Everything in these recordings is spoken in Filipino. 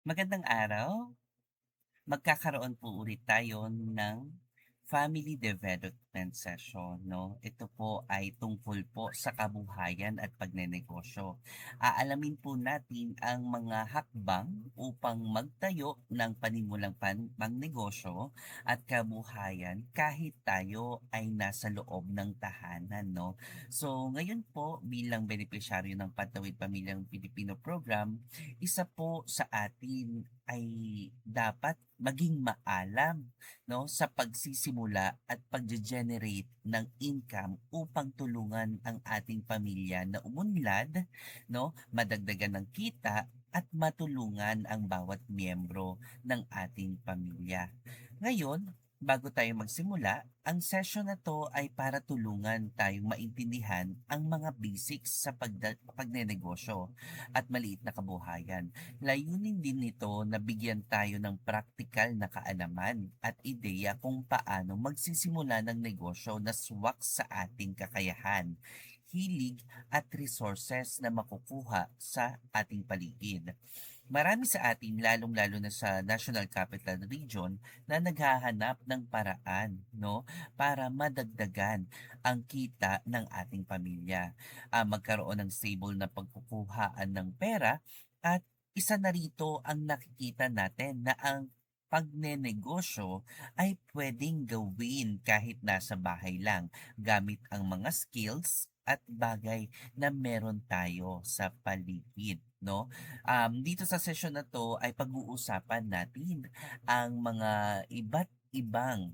Magandang araw. Magkakaroon po ulit tayo ng family development session, no? Ito po ay tungkol po sa kabuhayan at pagnenegosyo. Aalamin po natin ang mga hakbang upang magtayo ng panimulang pangnegosyo at kabuhayan kahit tayo ay nasa loob ng tahanan, no? So, ngayon po bilang benepisyaryo ng Pantawid Pamilyang Pilipino Program, isa po sa atin ay dapat maging maalam, no, sa pagsisimula at pagge-generate ng income upang tulungan ang ating pamilya na umunlad, no, madagdagan ng kita at matulungan ang bawat miyembro ng ating pamilya. Ngayon, bago tayo magsimula, ang session na to ay para tulungan tayong maintindihan ang mga basics sa pagnenegosyo at maliit na kabuhayan. Layunin din nito na bigyan tayo ng praktikal na kaalaman at ideya kung paano magsisimula ng negosyo na swak sa ating kakayahan, hilig at resources na makukuha sa ating paligid. Marami sa atin, lalong-lalo na sa National Capital Region, na naghahanap ng paraan, no, para madagdagan ang kita ng ating pamilya. Magkaroon ng stable na pagkukuhaan ng pera at isa na rito ang nakikita natin na ang pagnenegosyo ay pwedeng gawin kahit nasa bahay lang gamit ang mga skills at bagay na meron tayo sa paligid, no? Dito sa session na to ay pag-uusapan natin ang mga iba't ibang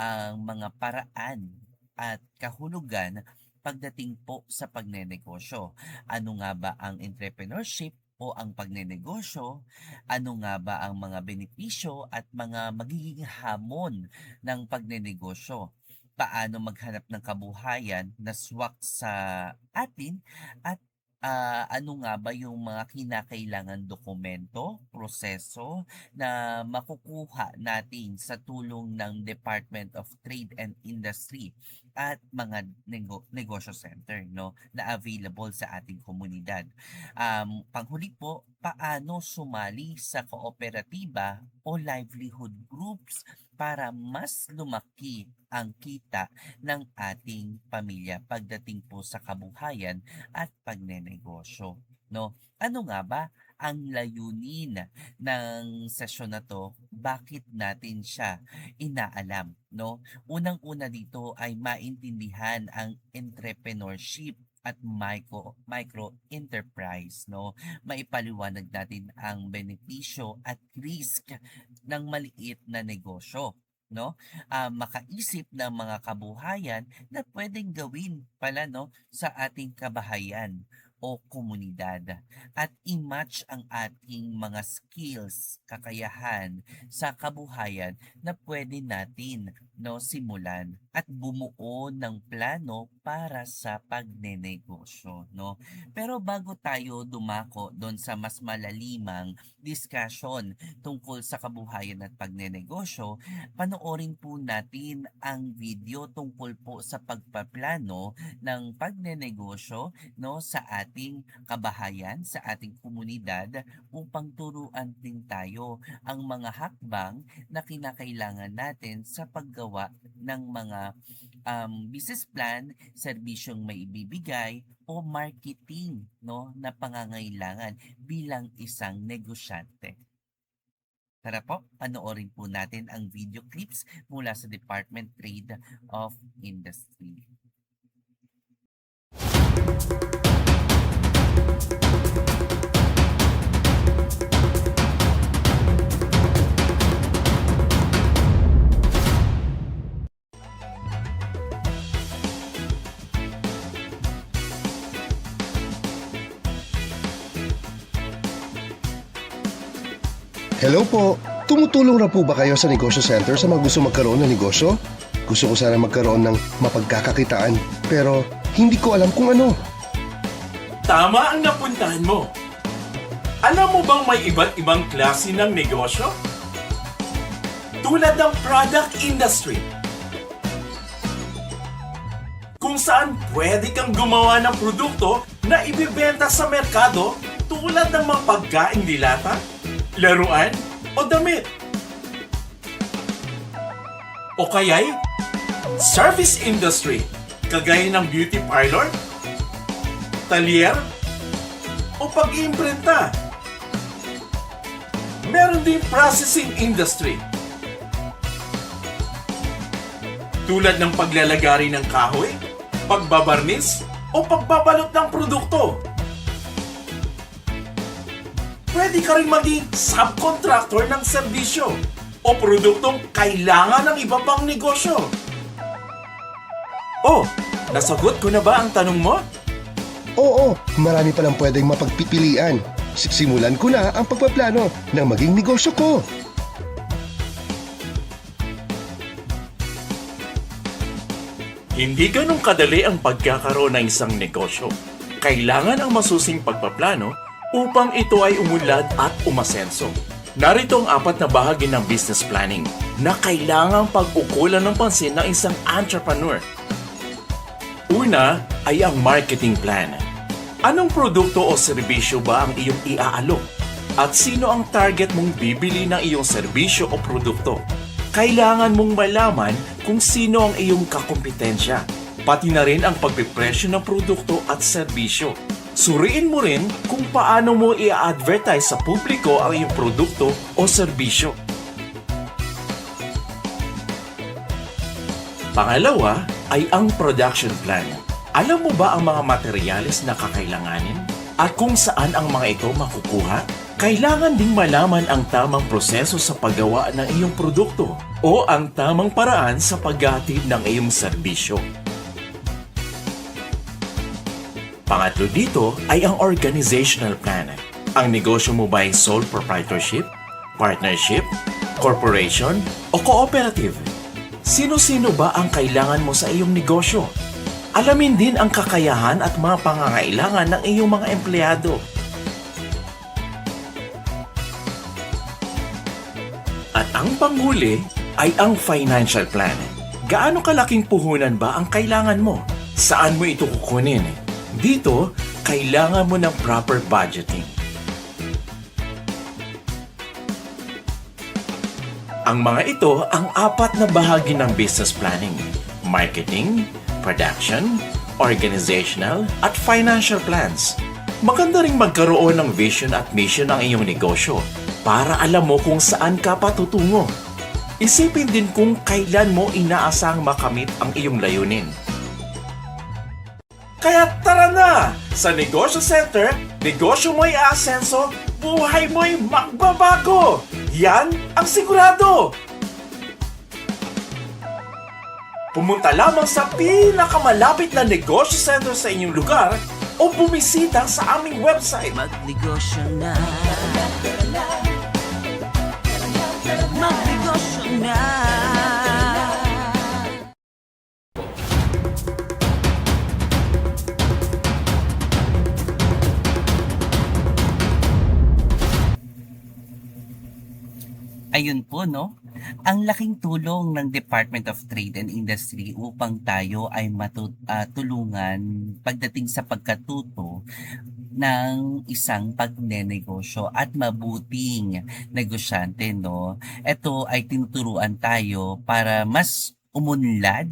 ang mga paraan at kahulugan pagdating po sa pagnenegosyo. Ano nga ba ang entrepreneurship o ang pagnenegosyo? Ano nga ba ang mga benepisyo at mga magiging hamon ng pagnenegosyo? Paano maghanap ng kabuhayan na swak sa atin at ano nga ba yung mga kinakailangan dokumento, proseso na makukuha natin sa tulong ng Department of Trade and Industry at mga negosyo center, no, na available sa ating komunidad. Panghuli po, paano sumali sa kooperatiba o livelihood groups para mas lumaki ang kita ng ating pamilya pagdating po sa kabuhayan at pagnenegosyo, no? Ano nga ba ang layunin ng sesyon na 'to? Bakit natin siya inaalam, no? Unang-una dito ay maintindihan ang entrepreneurship at micro enterprise, no? Maipaliwanag natin ang benepisyo at risk ng maliit na negosyo, no? Makaisip ng mga kabuhayan na pwedeng gawin pala, no, sa ating kabahayan o komunidad at i-match ang ating mga skills, kakayahan sa kabuhayan na pwede natin, no, simulan at bumuo ng plano para sa pagnenegosyo, no. Pero bago tayo dumako doon sa mas malalimang discussion tungkol sa kabuhayan at pagnenegosyo, panoorin po natin ang video tungkol po sa pagpaplano ng pagnenegosyo, no, sa ating kabahayan, sa ating komunidad upang turuan din tayo ang mga hakbang na kinakailangan natin sa paggawa ng mga business plan, serbisyong may ibibigay o marketing, no, na pangangailangan bilang isang negosyante. Tara po, panoorin po natin ang video clips mula sa Department Trade of Industry. Hello po! Tumutulong na po ba kayo sa negosyo center sa mga gusto magkaroon ng negosyo? Gusto ko sana magkaroon ng mapagkakakitaan pero hindi ko alam kung ano. Tama ang napuntahan mo. Alam mo bang may iba't ibang klase ng negosyo? Tulad ng product industry, kung saan pwede kang gumawa ng produkto na ibibenta sa merkado tulad ng mga pagkaing dilata, laruan o damit? O kaya'y service industry, kagaya ng beauty parlor, talyer, o pag-iimprenta? Meron din processing industry, tulad ng paglalagari ng kahoy, pagbabarnis, o pagbabalot ng produkto. Pwede ka rin maging subcontractor ng serbisyo o produktong kailangan ng iba pang negosyo. Oh, nasagot ko na ba ang tanong mo? Oo, marami palang pwedeng mapagpipilian. Simulan ko na ang pagpaplano ng maging negosyo ko. Hindi ganun kadali ang pagkakaroon ng isang negosyo. Kailangan ang masusing pagpaplano upang ito ay umunlad at umasenso. Narito ang 4 na bahagi ng business planning na kailangang pag-ukulan ng pansin ng isang entrepreneur. Una ay ang marketing plan. Anong produkto o serbisyo ba ang iyong iaalok? At sino ang target mong bibili ng iyong serbisyo o produkto? Kailangan mong malaman kung sino ang iyong kakumpetensya, pati na rin ang pagpipresyo ng produkto at serbisyo. Suriin mo rin kung paano mo i-advertise sa publiko ang iyong produkto o serbisyo. Pangalawa ay ang production plan. Alam mo ba ang mga materyales na kakailanganin? At kung saan ang mga ito makukuha? Kailangan ding malaman ang tamang proseso sa paggawa ng iyong produkto o ang tamang paraan sa paghatid ng iyong serbisyo. Pangatlo dito ay ang organizational plan. Ang negosyo mo ba ay sole proprietorship, partnership, corporation, o cooperative? Sino-sino ba ang kailangan mo sa iyong negosyo? Alamin din ang kakayahan at mga pangangailangan ng iyong mga empleyado. At ang panghuli ay ang financial plan. Gaano kalaking puhunan ba ang kailangan mo? Saan mo ito kukunin? Dito, kailangan mo ng proper budgeting. Ang mga ito ang 4 na bahagi ng business planning: marketing, production, organizational, at financial plans. Maganda ring magkaroon ng vision at mission ng iyong negosyo para alam mo kung saan ka patutungo. Isipin din kung kailan mo inaasang makamit ang iyong layunin. Kaya tara na! Sa Negosyo Center, negosyo mo'y aasenso, buhay mo'y magbabago! Yan ang sigurado! Pumunta lamang sa pinakamalapit na Negosyo Center sa inyong lugar o bumisita sa aming website. Magnegosyo na. Magnegosyo na. Ayun po, no? Ang laking tulong ng Department of Trade and Industry upang tayo ay tulungan pagdating sa pagkatuto ng isang pagnenegosyo at mabuting negosyante, no? Ito ay tinuturuan tayo para mas umunlad,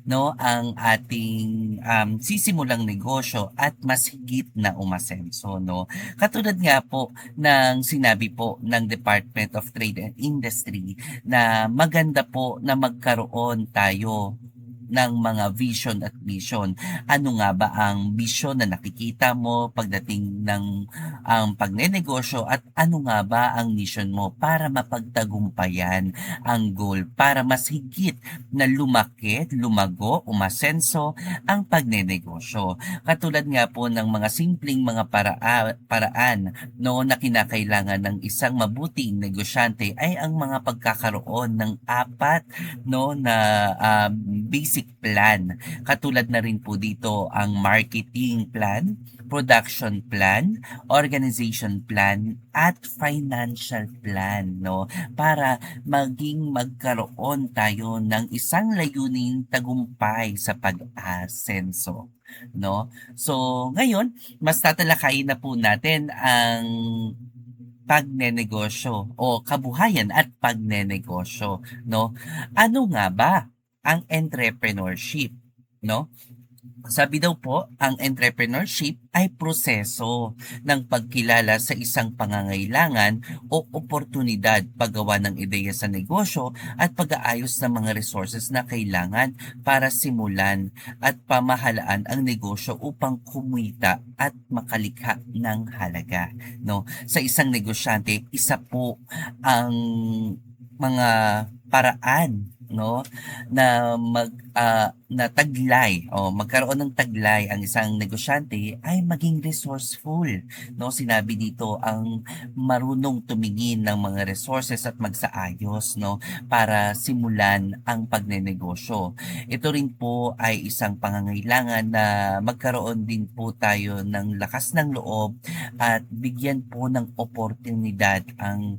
no, ang ating sisimulang negosyo at mas higit na umasenso, no. Katulad nga po ng sinabi po ng Department of Trade and Industry na maganda po na magkaroon tayo ng mga vision at mission. Ano nga ba ang vision na nakikita mo pagdating ng pagnenegosyo at ano nga ba ang mission mo para mapagtagumpayan ang goal, para mas higit na lumaki, lumago, umasenso ang pagnenegosyo. Katulad nga po ng mga simpleng mga paraan no, na kinakailangan ng isang mabuting negosyante ay ang mga pagkakaroon ng 4 no, na basic plan. Katulad na rin po dito ang marketing plan, production plan, organization plan, at financial plan, no? Para magkaroon tayo ng isang layuning tagumpay sa pag-asenso, no? So, ngayon, mas tatalakayin na po natin ang pagnenegosyo o kabuhayan at pagnenegosyo, no? Ano nga ba ang entrepreneurship, no? Sabi daw po, ang entrepreneurship ay proseso ng pagkilala sa isang pangangailangan o oportunidad, paggawa ng ideya sa negosyo at pag-aayos ng mga resources na kailangan para simulan at pamahalaan ang negosyo upang kumita at makalikha ng halaga. No? Sa isang negosyante, isa po ang mga paraan, no, na na taglay o magkaroon ng taglay ang isang negosyante ay maging resourceful, no? Sinabi dito ang marunong tumingin ng mga resources at magsaayos, no, para simulan ang pagnenegosyo. Ito rin po ay isang pangangailangan na magkaroon din po tayo ng lakas ng loob at bigyan po ng oportunidad ang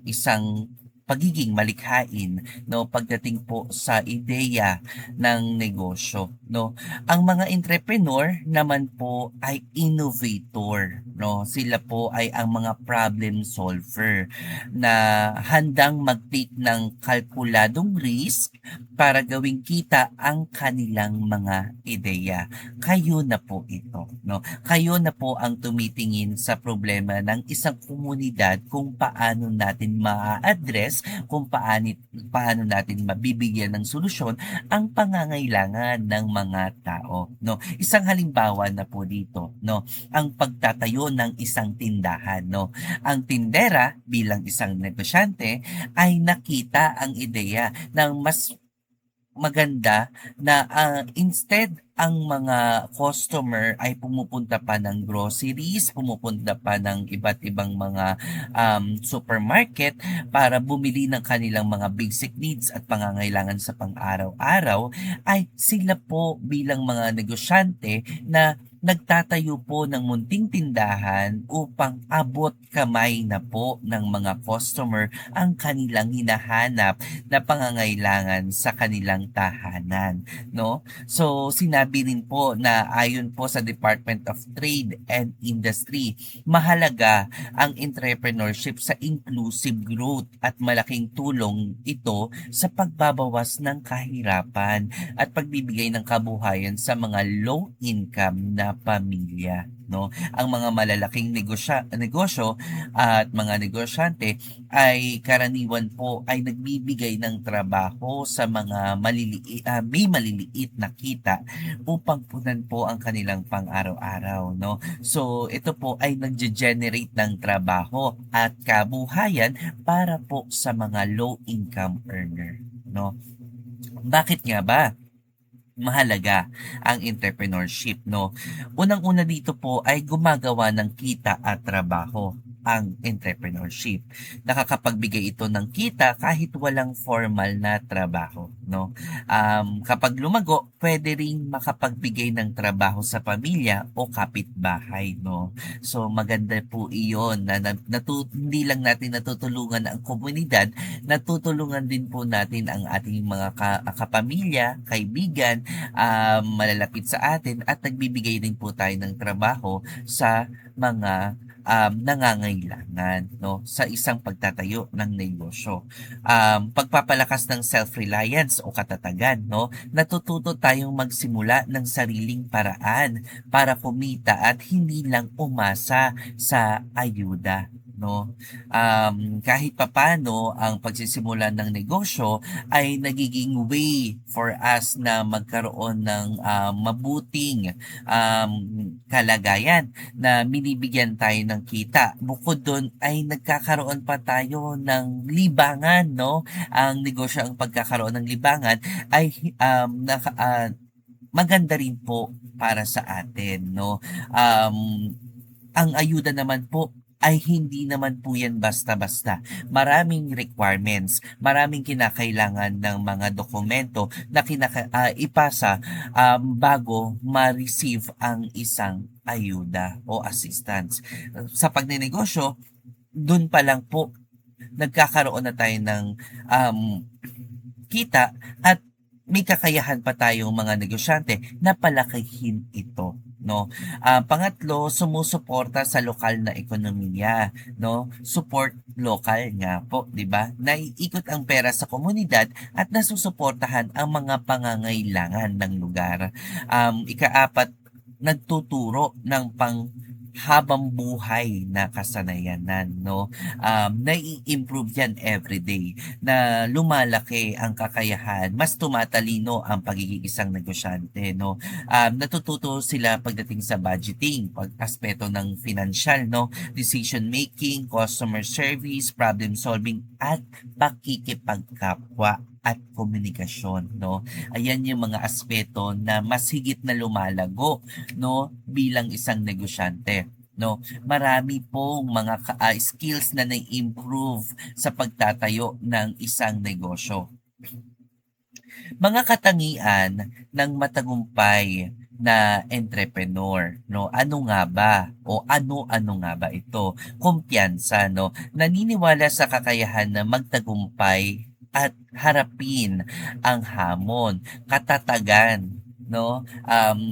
isang pagiging malikhain, no, pagdating po sa ideya ng negosyo, no. Ang mga entrepreneur naman po ay innovator, no. Sila po ay ang mga problem solver na handang mag-take ng kalkuladong risk para gawing kita ang kanilang mga ideya. Kayo na po ito, no. Kayo na po ang tumitingin sa problema ng isang komunidad kung paano natin ma-address, kung paano natin mabibigyan ng solusyon ang pangangailangan ng mga tao, no. Isang halimbawa na po dito, no, ang pagtatayo ng isang tindahan, no. Ang tindera bilang isang negosyante ay nakita ang ideya ng mas maganda na instead ang mga customer ay pumupunta pa ng groceries, pumupunta pa ng iba't ibang mga supermarket para bumili ng kanilang mga basic needs at pangangailangan sa pang-araw-araw, ay sila po bilang mga negosyante na nagtatayo po ng munting tindahan upang abot kamay na po ng mga customer ang kanilang hinahanap na pangangailangan sa kanilang tahanan, no? So sinabi rin po na ayon po sa Department of Trade and Industry, mahalaga ang entrepreneurship sa inclusive growth at malaking tulong ito sa pagbabawas ng kahirapan at pagbibigay ng kabuhayan sa mga low income na pamilya, no. Ang mga malalaking negosyo at mga negosyante ay karaniwan po ay nagbibigay ng trabaho sa mga may maliliit na kita upang punan po ang kanilang pang-araw-araw, no. So ito po ay nagge-generate ng trabaho at kabuhayan para po sa mga low income earner, no. Bakit nga ba mahalaga ang entrepreneurship, no? Unang-una dito po ay gumagawa ng kita at trabaho ang entrepreneurship. Nakakapagbigay ito ng kita kahit walang formal na trabaho, no? Kapag lumago, pwede ring makapagbigay ng trabaho sa pamilya o kapitbahay, no? So maganda po iyon na hindi lang natin natutulungan ang komunidad, natutulungan din po natin ang ating mga kapamilya, kaibigan, malalapit sa atin, at nagbibigay din po tayo ng trabaho sa mga nangangailangan, no, sa isang pagtatayo ng negosyo. Pagpapalakas ng self-reliance o katatagan, no, natututo tayong magsimula ng sariling paraan para kumita at hindi lang umasa sa ayuda, no. Kahit papano ang pagsisimula ng negosyo ay nagiging way for us na magkaroon ng mabuting kalagayan na binibigyan tayo ng kita. Bukod doon ay nagkakaroon pa tayo ng libangan, no. Ang negosyo, ang pagkakaroon ng libangan ay maganda rin po para sa atin, no. Ang ayuda naman po ay hindi naman po yan basta-basta. Maraming requirements, maraming kinakailangan ng mga dokumento na ipasa bago ma-receive ang isang ayuda o assistance. Sa pagnenegosyo, dun pa lang po nagkakaroon na tayo ng kita at may kakayahan pa tayong mga negosyante na palakihin ito, no? Pangatlo, sumusuporta sa lokal na ekonomiya, no? Support local nga po, 'di ba? Naiikot ang pera sa komunidad at nasusuportahan ang mga pangangailangan ng lugar. Ikaapat, nagtuturo ng habang buhay na kasanayanan, no? Nai-improve yan everyday na lumalaki ang kakayahan, mas tumatalino ang pagiging isang negosyante, no? Natututo sila pagdating sa budgeting, aspeto ng financial, no? Decision making, customer service, problem solving, at pakikipagkapwa at komunikasyon, no? Ayan yung mga aspeto na mas higit na lumalago, no, bilang isang negosyante, no? Marami pong mga skills na na-improve sa pagtatayo ng isang negosyo. Mga katangian ng matagumpay na entrepreneur, no? Ano nga ba o ano-ano nga ba ito? Kumpiyansa, no? Naniniwala sa kakayahan na magtagumpay at harapin ang hamon, katatagan, no?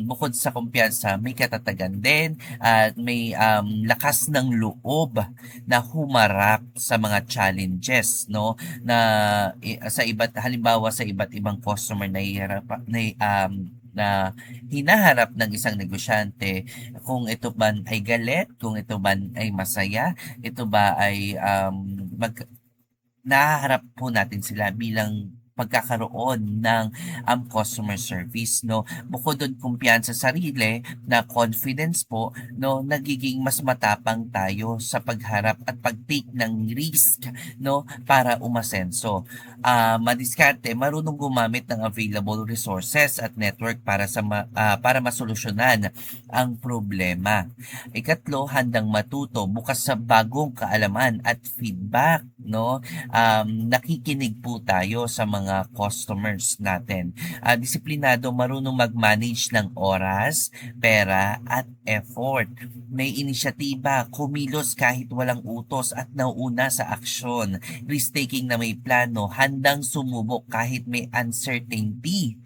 Bukod sa kumpiyansa, may katatagan din at may lakas ng loob na humarap sa mga challenges, no? Na sa halimbawa sa iba't ibang customer na na hinaharap ng isang negosyante, kung ito ba ay galit, kung ito ba ay masaya, ito ba ay nahaharap po natin sila bilang pagkakaroon ng customer service, no? Bukod doon, kumpiyansa sa sarili na confidence po, no, nagiging mas matapang tayo sa pagharap at pag-take ng risk, no, para umasenso. Madiskarte, marunong gumamit ng available resources at network para masolusyonan ang problema. Ikatlo, handang matuto, bukas sa bagong kaalaman at feedback, no? Nakikinig po tayo sa mga customers natin. Disiplinado, marunong mag-manage ng oras, pera, at effort. May inisyatiba, kumilos kahit walang utos at nauna sa aksyon. Risk-taking na may plano, handang sumubok kahit may uncertainty,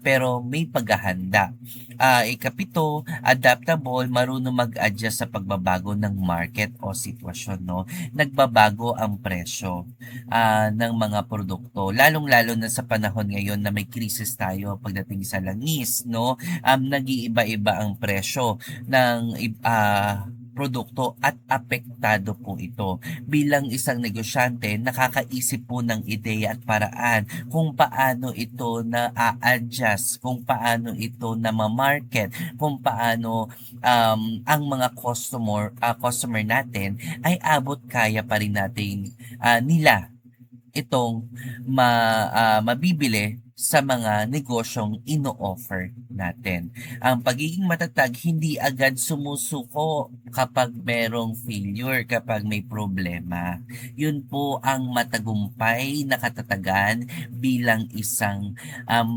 pero may paghahanda. Ikapito, adaptable, marunong mag-adjust sa pagbabago ng market o sitwasyon, no? Nagbabago ang presyo ng mga produkto, lalong-lalo na sa panahon ngayon na may krisis tayo pagdating sa langis, no? Nag-iiba-iba ang presyo ng produkto at apektado po ito. Bilang isang negosyante, nakakaisip po ng ideya at paraan kung paano ito na-adjust, kung paano ito na ma-market, kung paano ang mga customer natin ay abot kaya pa rin natin nila itong mabibili sa mga negosyong ino-offer natin. Ang pagiging matatag, hindi agad sumusuko kapag merong failure, kapag may problema. Yun po ang matagumpay na katatagan bilang isang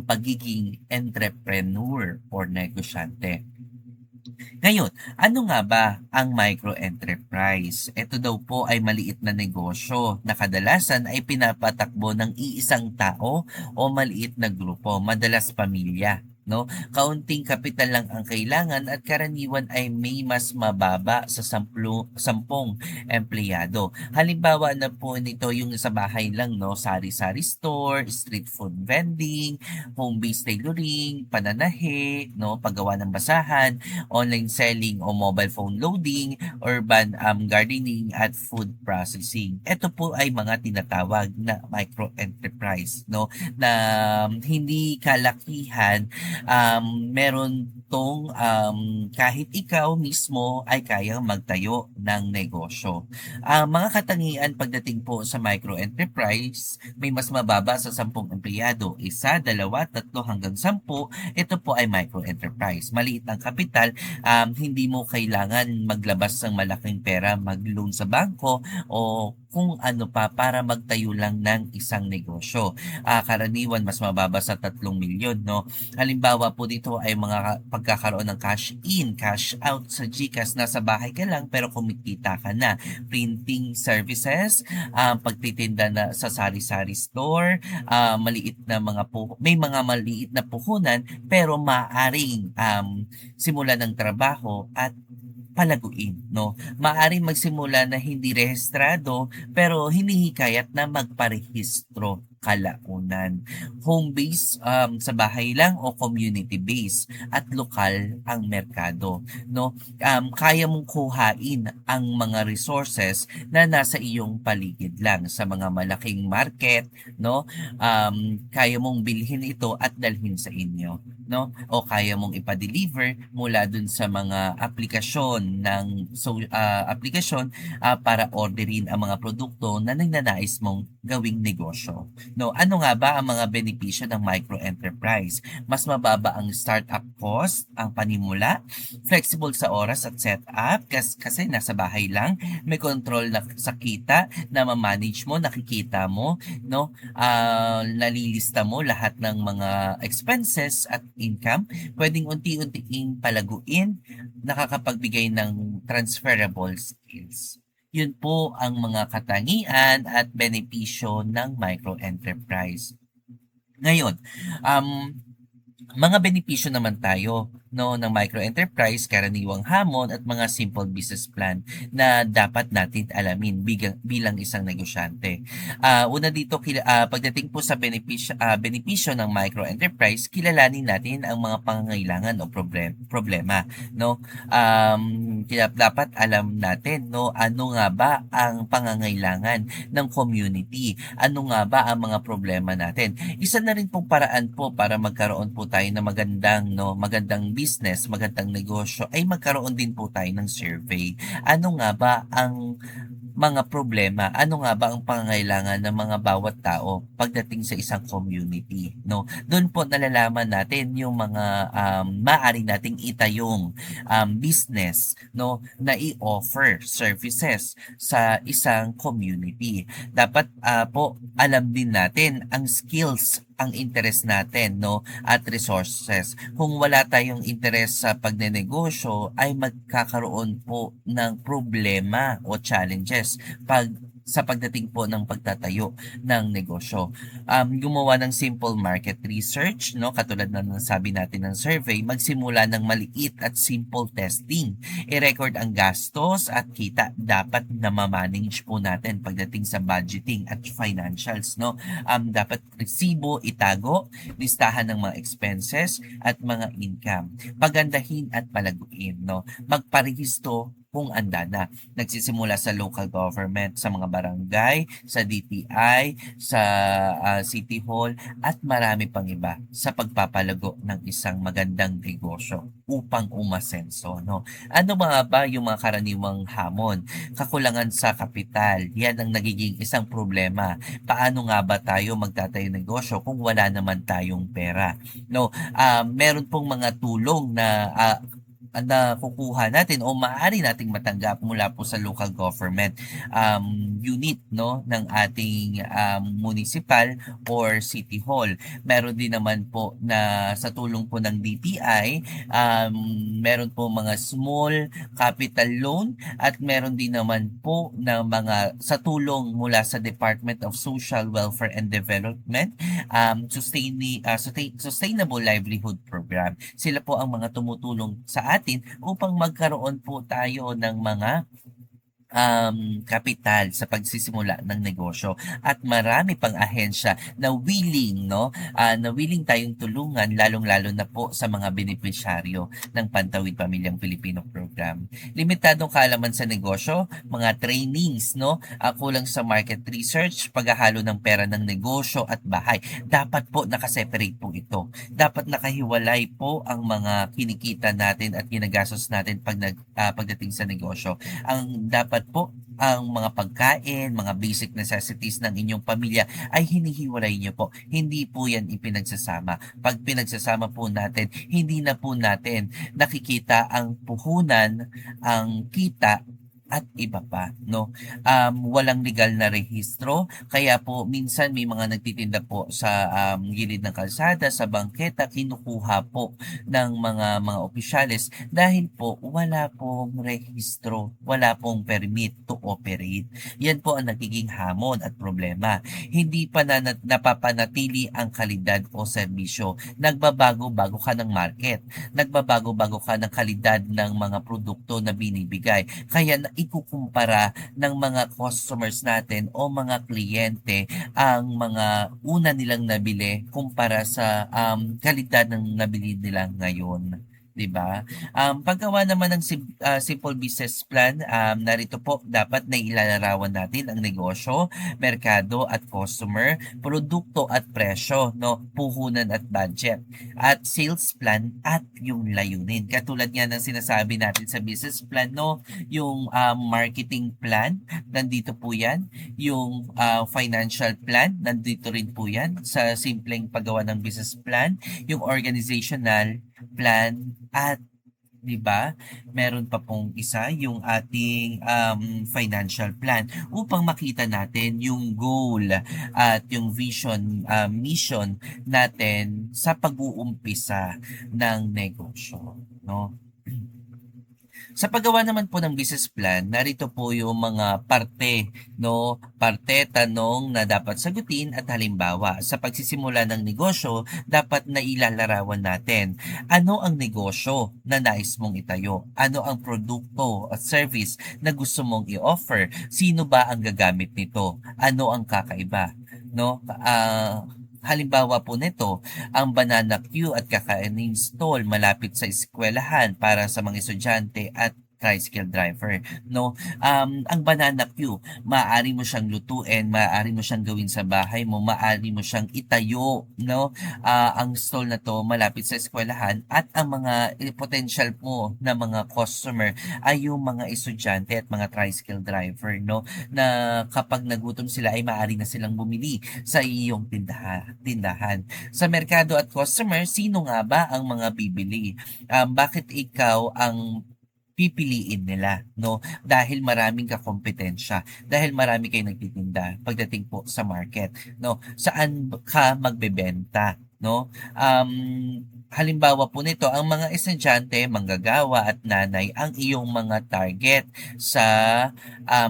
pagiging entrepreneur or negosyante. Ngayon, ano nga ba ang micro-enterprise? Ito daw po ay maliit na negosyo na kadalasan ay pinapatakbo ng iisang tao o maliit na grupo, madalas pamilya, no? Kaunting kapital lang ang kailangan at karaniwan ay may mas mababa sa 10 empleyado. Halimbawa na po nito yung sa bahay lang, no? Sari-sari store, street food vending, home-based tailoring, pananahe, no? Paggawa ng basahan, online selling o mobile phone loading, urban gardening at food processing. Ito po ay mga tinatawag na micro-enterprise, no? Na hindi kalakihan, meron tong kahit ikaw mismo ay kayang magtayo ng negosyo. Ang mga katangian pagdating po sa micro-enterprise, may mas mababa sa 10 empleyado, 1, 2, 3 hanggang 10, ito po ay micro-enterprise. Maliit ang kapital, hindi mo kailangan maglabas ng malaking pera, mag-loan sa bangko o kung ano pa para magtayo lang ng isang negosyo. Karaniwan mas mababa sa 3 milyon, no? Halimbawa po dito ay mga pagkakaroon ng cash in, cash out sa GCash, nasa bahay ka lang pero kumikita ka na. Printing services, pagtitinda na sa sari-sari store, may mga maliit na puhunan pero maaring simulan ng trabaho at palaguin, no? Maaring magsimula na hindi rehistrado pero hinihikayat na magparehistro kalaunan. Home base sa bahay lang o community base at lokal ang merkado, no? Kaya mong kuhain ang mga resources na nasa iyong paligid lang sa mga malaking market, no? Kaya mong bilhin ito at dalhin sa inyo, no? O kaya mong ipa-deliver mula dun sa mga aplikasyon para orderin ang mga produkto na nagnanais mong gawing negosyo. No, ano nga ba ang mga benepisyo ng micro-enterprise? Mas mababa ang startup cost, ang panimula, flexible sa oras at setup kasi nasa bahay lang, may control na sa kita na ma-manage mo, nakikita mo, no? Nalilista mo lahat ng mga expenses at income, pwedeng unti-unting palaguin, nakakapagbigay ng transferable skills. Yun po ang mga katangian at benepisyo ng microenterprise. Ngayon, mga benepisyo naman tayo, no, ng microenterprise, karaniwang hamon at mga simple business plan na dapat natin alamin bilang isang negosyante. Una dito, pagdating po sa benepisyo ng microenterprise, kilalanin natin ang mga pangangailangan o problema, no? Dapat alam natin, no, ano nga ba ang pangangailangan ng community? Ano nga ba ang mga problema natin? Isa na rin pong paraan po para magkaroon po tayo ng magandang business, magandang negosyo, ay magkaroon din po tayo ng survey. Ano nga ba ang mga problema, ano nga ba ang pangangailangan ng mga bawat tao pagdating sa isang community, no? Doon po nalalaman natin yung mga maaari nating itayong business, no, na i-offer services sa isang community. Dapat po alam din natin ang skills, ang interest natin, no, at resources. Kung wala tayong interest sa pagnenegosyo, ay magkakaroon po ng problema o challenges sa pagdating po ng pagtatayo ng negosyo. Gumawa ng simple market research, no, katulad na nasabi natin ng survey, magsimula ng maliit at simple testing. I-record ang gastos at kita. Dapat na ma-manage po natin pagdating sa budgeting at financials, no. Dapat resibo, itago, listahan ng mga expenses at mga income. Pagandahin at palaguin, no. Magparehisto kung anda na. Nagsisimula sa local government, sa mga barangay, sa DTI, sa City Hall, at marami pang iba sa pagpapalago ng isang magandang negosyo upang umasenso, no? Ano mga ba yung mga karaniwang hamon? Kakulangan sa kapital. Yan ang nagiging isang problema. Paano nga ba tayo magtatayo ng negosyo kung wala naman tayong pera? No, meron pong mga tulong na kukuha natin o maaari nating matanggap mula po sa local government unit, no, ng ating municipal or city hall. Meron din naman po na sa tulong po ng DTI, meron po mga small capital loan at meron din naman po na mga sa tulong mula sa Department of Social Welfare and Development, Sustainable Livelihood Program. Sila po ang mga tumutulong sa atin upang magkaroon po tayo ng mga kapital sa pagsisimula ng negosyo, at marami pang ahensya na willing, no, na willing tayong tulungan, lalong-lalo na po sa mga benepisyaryo ng Pantawid Pamilyang Pilipino Program. Limitadong kaalaman sa negosyo, mga trainings, no, kulang sa market research, paghahalo ng pera ng negosyo at bahay. Dapat po nakaseparate po ito. Dapat nakahiwalay po ang mga kinikita natin at ginagastos natin pagdating sa negosyo. Ang dapat po ang mga pagkain, mga basic necessities ng inyong pamilya ay hinihiwalay nyo po. Hindi po yan ipinagsasama. Pag pinagsasama po natin, hindi na po natin nakikita ang puhunan, ang kita at iba pa, no? Walang legal na rehistro, kaya po minsan may mga nagtitinda po sa gilid ng kalsada, sa bangketa, kinukuha po ng mga opisyales dahil po wala pong rehistro, wala pong permit to operate. Yan po ang nagiging hamon at problema. Hindi pa napapanatili ang kalidad o serbisyo. Nagbabago-bago ka ng market, nagbabago-bago ka ng kalidad ng mga produkto na binibigay. Kaya ikukumpara ng mga customers natin o mga kliyente ang mga una nilang nabili kumpara sa kalidad ng nabili nila ngayon. 'Di ba? Paggawa naman ng simple business plan, narito po dapat na ilalarawan natin ang negosyo, merkado at customer, produkto at presyo, no, puhunan at budget, at sales plan at yung layunin. Katulad nga ng sinasabi natin sa business plan, no, yung marketing plan, nandito po 'yan, yung financial plan, nandito rin po 'yan sa simpleng paggawa ng business plan, yung organizational plan at 'di ba? Meron pa pong isa yung ating financial plan upang makita natin yung goal at yung vision, mission natin sa pag-uumpisa ng negosyo, no? Sa paggawa naman po ng business plan, narito po yung mga parte, no? Parte, tanong na dapat sagutin at halimbawa. Sa pagsisimula ng negosyo, dapat na ilalarawan natin. Ano ang negosyo na nais mong itayo? Ano ang produkto at service na gusto mong i-offer? Sino ba ang gagamit nito? Ano ang kakaiba? No? Halimbawa po nito, ang banana queue at kakainin stall malapit sa eskwelahan para sa mga estudyante at tricycle driver, no? Ang banana queue, maaari mo siyang lutuin, maaari mo siyang gawin sa bahay mo, maaari mo siyang itayo, no? Ang stall na to malapit sa eskwelahan at ang mga potential mo na mga customer ay yung mga estudyante at mga tricycle driver, no? Na kapag nagutom sila ay maaari na silang bumili sa iyong tindahan. Sa merkado at customer, sino nga ba ang mga bibili? Bakit ikaw ang pipiliin nila, no? Dahil maraming kakompetensya, dahil marami kayong nagtitinda pagdating po sa market, no? Saan ka magbebenta, no? Halimbawa po nito, ang mga estudyante, manggagawa at nanay ang iyong mga target sa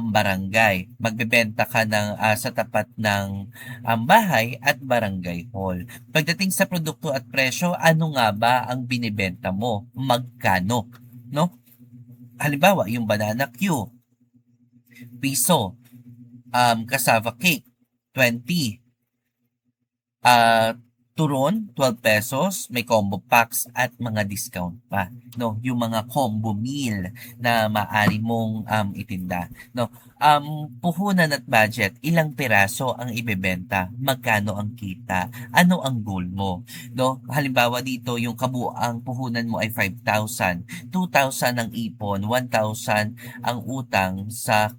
barangay. Magbebenta ka ng sa tapat ng bahay at barangay hall. Pagdating sa produkto at presyo, ano nga ba ang binibenta mo? Magkano, no? Halimbawa, yung banana Q, piso, cassava cake, 20, turon, 12 pesos, may combo packs at mga discount pa, no? Yung mga combo meal na maaari mong itinda, no? Puhunan at budget, ilang piraso ang ibebenta, magkano ang kita, ano ang goal mo, no? Halimbawa dito, yung kabuang puhunan mo ay 5,000, 2,000 ang ipon, 1,000 ang utang sa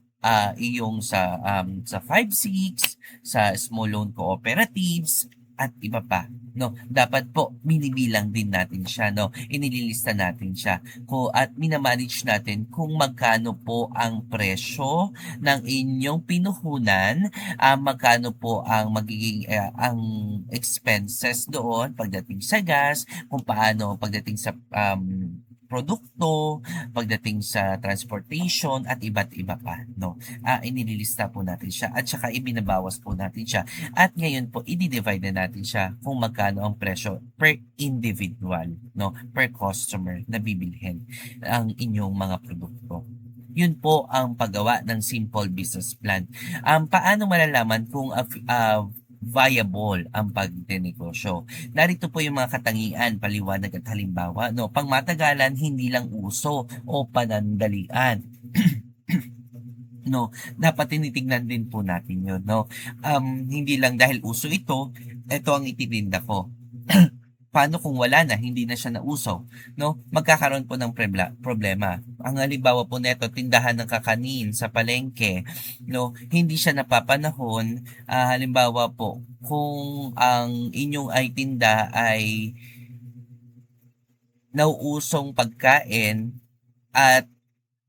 iyong sa 5-6, sa small loan cooperatives, at iba pa, no? Dapat po binibilang din natin siya, no? Inililista natin siya at minamanage natin kung magkano po ang presyo ng inyong pinuhunan, magkano po ang magiging ang expenses doon pagdating sa gas, kung paano pagdating sa produkto, pagdating sa transportation at iba't iba pa, no? Inililista po natin siya at saka ibinabawas po natin siya. At ngayon po, i-divide na natin siya kung magkano ang presyo per individual, no? Per customer na bibilhin ang inyong mga produkto. Yun po ang paggawa ng simple business plan. Paano malalaman kung viable ang pagdinegosyo? Narito po yung mga katangian, paliwanag at halimbawa, no? Pangmatagalan, hindi lang uso o panandalian. No, dapat tinitingnan din po natin yun, no? Hindi lang dahil uso ito ang ititinda ko. Paano kung wala na, hindi na siya nauso, no? Magkakaroon po ng problema. Ang halimbawa po neto, tindahan ng kakanin sa palengke, no? Hindi siya napapanahon. Halimbawa po, kung ang inyong ay tinda ay nauusong pagkain at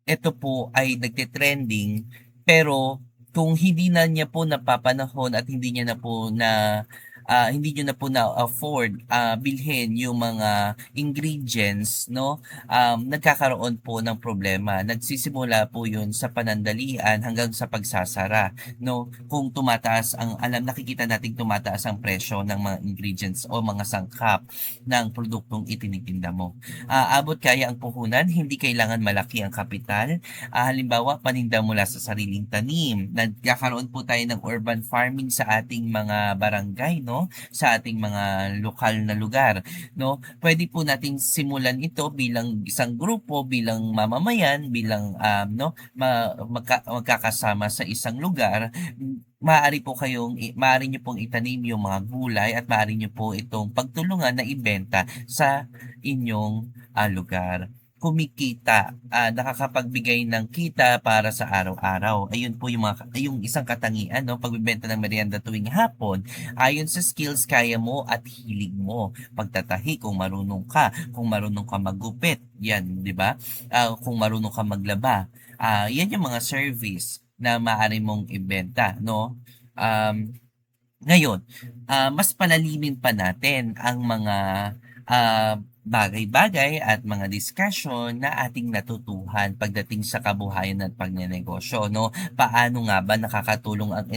ito po ay nagte-trending, pero kung hindi na niya po napapanahon at hindi niyo na po na-afford, bilhin yung mga ingredients 'no, nagkakaroon po ng problema. Nagsisimula po yun sa panandalian hanggang sa pagsasara 'no. Kung nakikita nating tumataas ang presyo ng mga ingredients o mga sangkap ng produktong itinitinda mo. Abot kaya ang puhunan, hindi kailangan malaki ang kapital. Halimbawa, paninda mula sa sariling tanim. Nagkakaroon po tayo ng urban farming sa ating mga barangay, no? Sa ating mga lokal na lugar, no? Pwede po nating simulan ito bilang isang grupo, bilang mamamayan, bilang magkakasama sa isang lugar. Maaari niyo pong itanim yung mga gulay at maaari niyo po itong pagtulungan na ibenta sa inyong lugar. Kumikita, nakakapagbigay ng kita para sa araw-araw. Ayun po yung isang katangian, no? Pagbebenta ng merienda tuwing hapon, ayon sa skills kaya mo at hilig mo. Pagtatahi kung marunong ka maggupit, yan, di ba? Kung marunong ka maglaba, yan yung mga service na maaari mong ibenta, no? Um, Ngayon, mas palalimin pa natin ang mga bagay-bagay at mga discussion na ating natutuhan pagdating sa kabuhayan at pagnenegosyo, no? Paano nga ba nakakatulong ang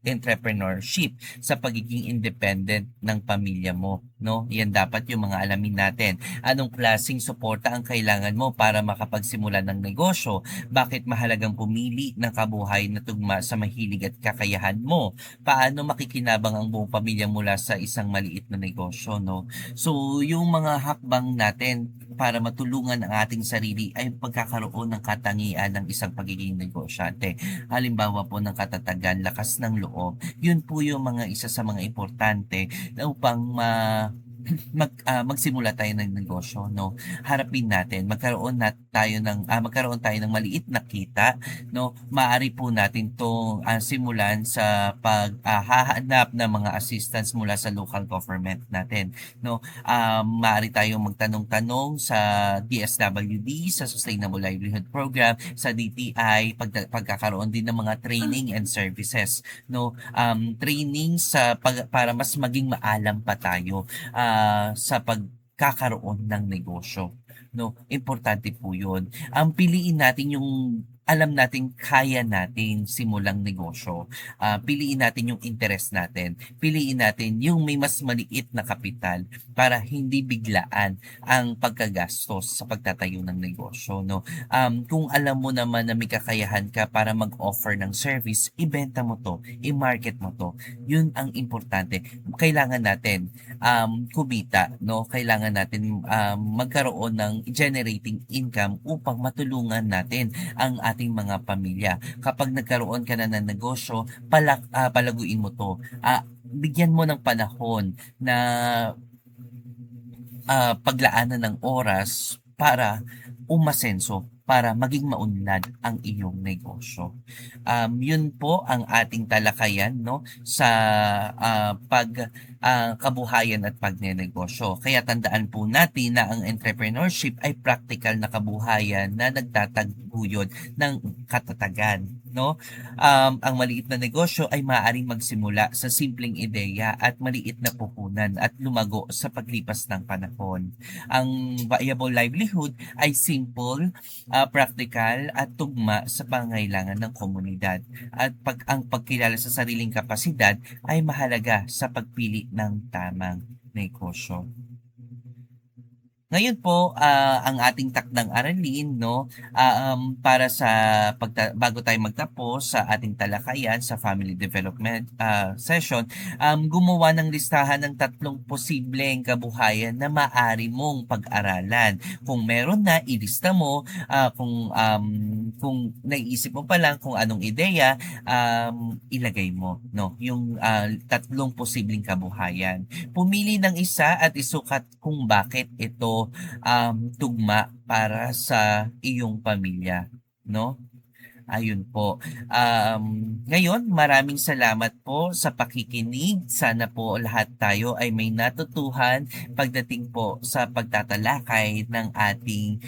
entrepreneurship sa pagiging independent ng pamilya mo, no? Yan dapat yung mga alamin natin. Anong klaseng suporta ang kailangan mo para makapagsimula ng negosyo? Bakit mahalagang pumili ng kabuhay na tugma sa mahilig at kakayahan mo? Paano makikinabang ang buong pamilya mula sa isang maliit na negosyo, no? So, yung mga hakbang natin para matulungan ang ating sarili ay pagkakaroon ng katangian ng isang pagiging negosyante. Halimbawa po ng katatagan, lakas ng loob. Yun po yung isa sa mga importante na upang magsimula tayo ng negosyo, no? Harapin natin, magkaroon tayo ng maliit na kita, no? Maaari po natin 'tong simulan sa paghahanap ng mga assistance mula sa local government natin, no? Maaari tayong magtanong-tanong sa DSWD, sa Sustainable Livelihood Program, sa DTI, pagkakaroon din ng mga training and services, no? Training para mas maging maalam pa tayo sa pagkakaroon ng negosyo, 'no? Importante po 'yun. Piliin natin yung alam nating kaya nating simulang negosyo. Piliin natin yung interest natin. Piliin natin yung may mas maliit na kapital para hindi biglaan ang pagkagastos sa pagtatayo ng negosyo, no? Kung alam mo naman na may kakayahan ka para mag-offer ng service, ibenta mo 'to, i-market mo 'to. 'Yun ang importante. Kailangan natin kumita, no? Kailangan natin magkaroon ng generating income upang matulungan natin ang ating mga pamilya. Kapag nagkaroon ka na ng negosyo, palaguin mo 'to. Bigyan mo ng panahon na paglaanan ng oras para umasenso, para maging maunlad ang iyong negosyo. Yun po ang ating talakayan, no, sa kabuhayan at pagnenegosyo. Kaya tandaan po natin na ang entrepreneurship ay practical na kabuhayan na nagtataguyod ng katatagan, no? Ang maliit na negosyo ay maaaring magsimula sa simpleng ideya at maliit na puhunan at lumago sa paglipas ng panahon. Ang viable livelihood ay simple, praktikal at tugma sa pangangailangan ng komunidad. At ang pagkilala sa sariling kapasidad ay mahalaga sa pagpili ng tamang negosyo. Ngayon po, ang ating takdang aralin, no, para sa bago tayo magtapos sa ating talakayan sa family development session, gumawa ng listahan ng 3 posibleng kabuhayan na maaari mong pag-aralan. Kung meron na, ilista mo. Kung naiisip mo pa lang kung anong ideya, ilagay mo, no, yung 3 posibleng kabuhayan. Pumili ng isa at isukat kung bakit ito tugma para sa iyong pamilya, no? Ayun po. Ngayon, maraming salamat po sa pakikinig. Sana po lahat tayo ay may natutuhan pagdating po sa pagtatalakay ng ating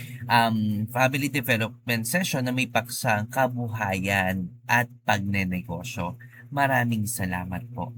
family development session na may paksang kabuhayan at pagnenegosyo. Maraming salamat po.